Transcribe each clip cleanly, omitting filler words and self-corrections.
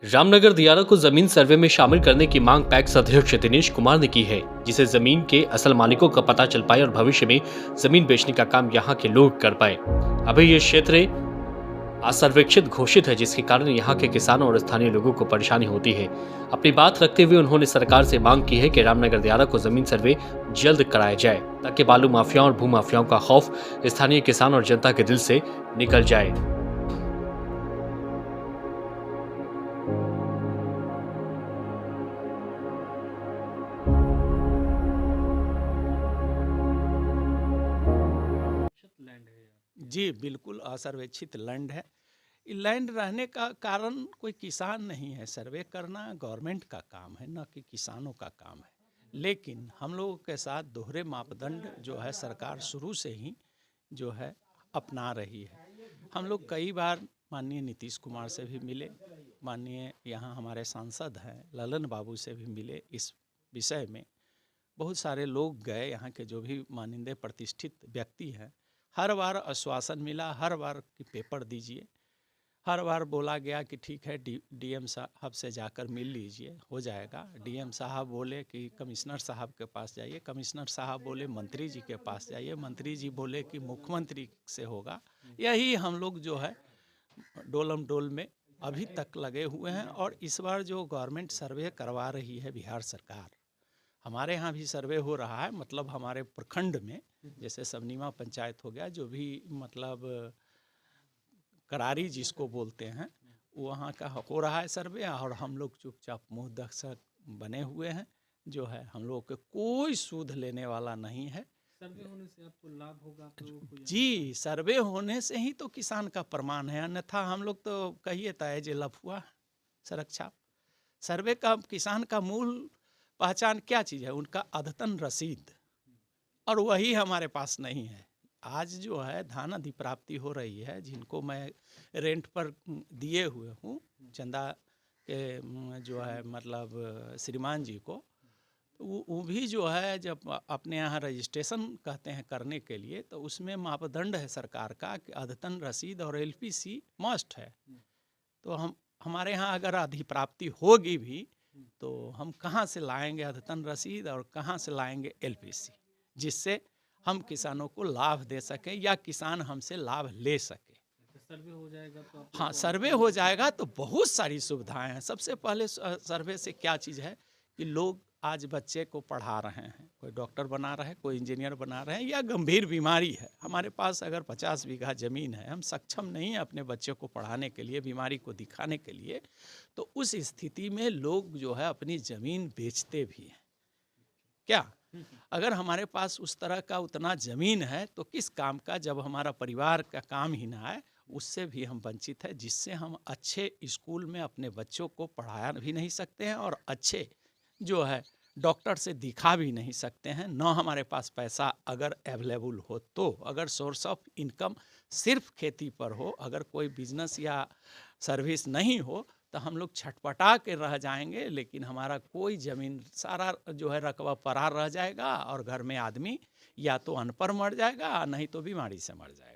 रामनगर दियारा को जमीन सर्वे में शामिल करने की मांग पैक्स अध्यक्ष दिनेश कुमार ने की है, जिसे जमीन के असल मालिकों का पता चल पाए और भविष्य में जमीन बेचने का काम यहां के लोग कर पाए। अभी ये क्षेत्र असर्वेक्षित घोषित है, जिसके कारण यहाँ के किसानों और स्थानीय लोगों को परेशानी होती है। अपनी बात रखते हुए उन्होंने सरकार से मांग की है कि रामनगर दियारा को जमीन सर्वे जल्द कराया जाए, ताकि बालू माफियाओं और भू माफियाओं का खौफ स्थानीय किसान और जनता के दिल से निकल जाए। जी, बिल्कुल असर्वेक्षित लैंड है। लैंड रहने का कारण कोई किसान नहीं है। सर्वे करना गवर्नमेंट का काम है, न कि किसानों का काम है। लेकिन हम लोगों के साथ दोहरे मापदंड जो है सरकार शुरू से ही जो है अपना रही है। हम लोग कई बार माननीय नीतीश कुमार से भी मिले, माननीय यहाँ हमारे सांसद हैं ललन बाबू से भी मिले। इस विषय में बहुत सारे लोग गए, यहाँ के जो भी माननीय प्रतिष्ठित व्यक्ति हैं। हर बार आश्वासन मिला, हर बार कि पेपर दीजिए, हर बार बोला गया कि ठीक है डीएम साहब से जाकर मिल लीजिए, हो जाएगा। डीएम साहब बोले कि कमिश्नर साहब के पास जाइए, कमिश्नर साहब बोले मंत्री जी के पास जाइए, मंत्री जी बोले कि मुख्यमंत्री से होगा। यही हम लोग जो है डोलम डोल में अभी तक लगे हुए हैं। और इस बार जो गवर्नमेंट सर्वे करवा रही है बिहार सरकार, हमारे यहाँ भी सर्वे हो रहा है, मतलब हमारे प्रखंड में, जैसे सबनीमा पंचायत हो गया, जो भी मतलब करारी जिसको बोलते हैं, वहाँ का हो रहा है सर्वे। और हम लोग चुपचाप मुँह दर्शक बने हुए हैं। जो है हम लोग के कोई सूद लेने वाला नहीं है। सर्वे होने से आपको लाभ होगा तो जी, सर्वे होने से ही तो किसान का प्रमाण है, अन्यथा हम लोग तो कहिए था जे लफुआ सुरक्षा। सर्वे का किसान का मूल पहचान क्या चीज़ है? उनका अद्यतन रसीद, और वही हमारे पास नहीं है। आज जो है धान अधिप्राप्ति हो रही है, जिनको मैं रेंट पर दिए हुए हूँ, चंदा के जो है मतलब श्रीमान जी को, वो भी जो है जब अपने यहाँ रजिस्ट्रेशन कहते हैं करने के लिए, तो उसमें मापदंड है सरकार का कि अद्यतन रसीद और एलपीसी मस्ट है। तो हमारे यहाँ अगर अधिप्राप्ति होगी भी तो हम कहाँ से लाएंगे अद्यतन रसीद और कहाँ से लाएंगे एलपीसी, जिससे हम किसानों को लाभ दे सकें या किसान हमसे लाभ ले सके। सर्वे हो जाएगा तो हाँ, सर्वे हो जाएगा तो बहुत सारी सुविधाएं हैं। सबसे पहले सर्वे से क्या चीज़ है कि लोग आज बच्चे को पढ़ा रहे हैं, कोई डॉक्टर बना रहे हैं, कोई इंजीनियर बना रहे हैं, या गंभीर बीमारी है। हमारे पास अगर 50 बीघा ज़मीन है, हम सक्षम नहीं हैं अपने बच्चे को पढ़ाने के लिए, बीमारी को दिखाने के लिए, तो उस स्थिति में लोग जो है अपनी ज़मीन बेचते भी हैं। क्या अगर हमारे पास उस तरह का उतना ज़मीन है तो किस काम का, जब हमारा परिवार का काम ही ना है, उससे भी हम वंचित है, जिससे हम अच्छे स्कूल में अपने बच्चों को पढ़ा भी नहीं सकते हैं और अच्छे जो है डॉक्टर से दिखा भी नहीं सकते हैं। न हमारे पास पैसा अगर अवेलेबल हो तो, अगर सोर्स ऑफ इनकम सिर्फ खेती पर हो, अगर कोई बिजनेस या सर्विस नहीं हो, तो हम लोग छटपटा के रह जाएंगे। लेकिन हमारा कोई ज़मीन सारा जो है रकबा पड़ा रह जाएगा, और घर में आदमी या तो अनपढ़ मर जाएगा, नहीं तो बीमारी से मर जाएगा।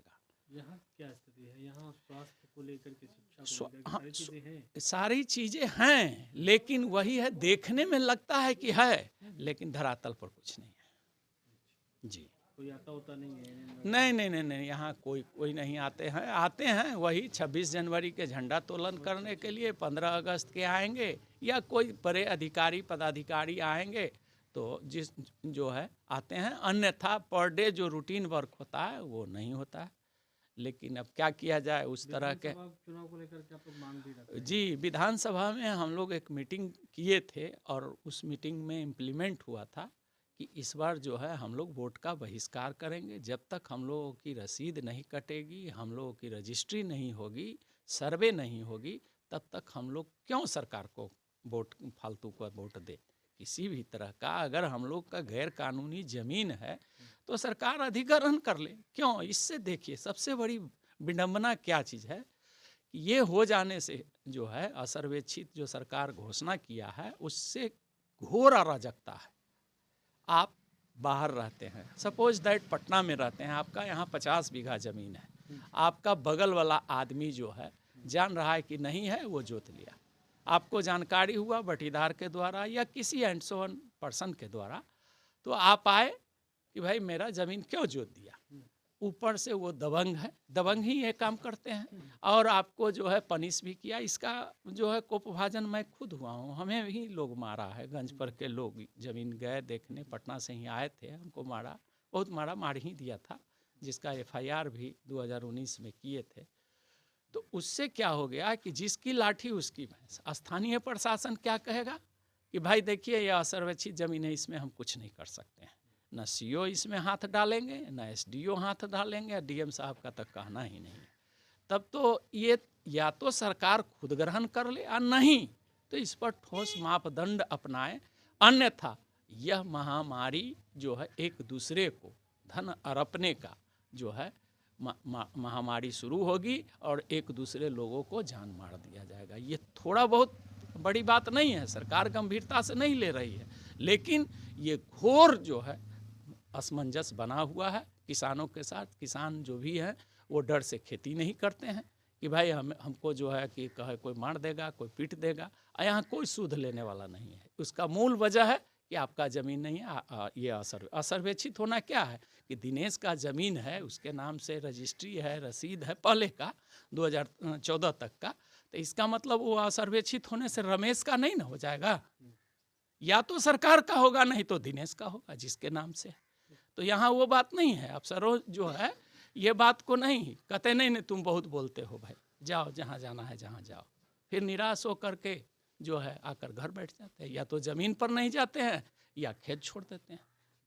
यहाँ क्या स्थिति है? यहाँ स्वास्थ्य को लेकर के, शिक्षा को लेकर हाँ, सारी चीजें हैं। सारी चीज़ें हैं, लेकिन वही है, देखने में लगता है कि है, लेकिन धरातल पर कुछ नहीं है। जी, कोई आता होता नहीं है? नहीं नहीं नहीं नहीं, यहाँ कोई नहीं आते हैं वही 26 जनवरी के झंडा तोलन करने के लिए, 15 अगस्त के आएंगे, या कोई बड़े अधिकारी पदाधिकारी आएंगे तो जिस जो है आते हैं। अन्यथा पर डे जो रूटीन वर्क होता है वो नहीं होता है। लेकिन अब क्या किया जाए, उस तरह के चुनाव को लेकर के आप लोग मांग भी रखते हैं? जी, विधानसभा में हम लोग एक मीटिंग किए थे, और उस मीटिंग में इम्प्लीमेंट हुआ था कि इस बार जो है हम लोग वोट का बहिष्कार करेंगे। जब तक हम लोगों की रसीद नहीं कटेगी, हम लोगों की रजिस्ट्री नहीं होगी, सर्वे नहीं होगी, तब तक हम लोग क्यों सरकार को वोट, फालतू का वोट दे। किसी भी तरह का अगर हम लोग का गैर कानूनी ज़मीन है तो सरकार अधिग्रहण कर ले, क्यों? इससे देखिए सबसे बड़ी विडंबना क्या चीज़ है, ये हो जाने से जो है असर्वेक्षित जो सरकार घोषणा किया है, उससे घोर अराजकता है। आप बाहर रहते हैं, सपोज दैट पटना में रहते हैं, आपका यहाँ 50 बीघा ज़मीन है, आपका बगल वाला आदमी जो है जान रहा है कि नहीं है, वो जोत लिया, आपको जानकारी हुआ बटीदार के द्वारा या किसी एंड सो ऑन पर्सन के द्वारा, तो आप आए कि भाई मेरा ज़मीन क्यों जोत दिया। ऊपर से वो दबंग है, दबंग ही ये काम करते हैं, और आपको जो है पनिश भी किया। इसका जो है कोपभाजन मैं खुद हुआ हूँ, हमें भी लोग मारा है। गंज पर के लोग ज़मीन गए देखने, पटना से ही आए थे, हमको मारा, बहुत मारा, मार ही दिया था, जिसका FIR भी 2019 में किए थे। तो उससे क्या हो गया कि जिसकी लाठी उसकी भैंस। स्थानीय प्रशासन क्या कहेगा कि भाई देखिए ये असर्वेक्षित ज़मीन है, इसमें हम कुछ नहीं कर सकते हैं। न CO इसमें हाथ डालेंगे, न SDO हाथ डालेंगे, DM साहब का तो कहना ही नहीं है। तब तो ये या तो सरकार खुद ग्रहण कर ले, और नहीं तो इस पर ठोस मापदंड अपनाए, अन्यथा यह महामारी जो है एक दूसरे को धन अरपने का जो है महामारी शुरू होगी, और एक दूसरे लोगों को जान मार दिया जाएगा। ये थोड़ा बहुत बड़ी बात नहीं है, सरकार गंभीरता से नहीं ले रही है, लेकिन ये घोर जो है असमंजस बना हुआ है किसानों के साथ। किसान जो भी हैं वो डर से खेती नहीं करते हैं कि भाई हमको जो है कि कहे कोई मार देगा, कोई पीट देगा, और यहाँ कोई सूद लेने वाला नहीं है। उसका मूल वजह है कि आपका ज़मीन नहीं है। ये असर्वेक्षित होना क्या है कि दिनेश का ज़मीन है, उसके नाम से रजिस्ट्री है, रसीद है पहले का 2014 तक का, तो इसका मतलब वो असर्वेक्षित होने से रमेश का नहीं ना हो जाएगा, या तो सरकार का होगा, नहीं तो दिनेश का होगा जिसके नाम से। तो यहाँ वो बात नहीं है। अफसरों जो है ये बात को नहीं कहते, नहीं तुम बहुत बोलते हो भाई, जाओ जहाँ जाना है जहाँ जाओ, फिर निराश होकर के जो है आकर घर बैठ जाते हैं, या तो ज़मीन पर नहीं जाते हैं या खेत छोड़ देते हैं।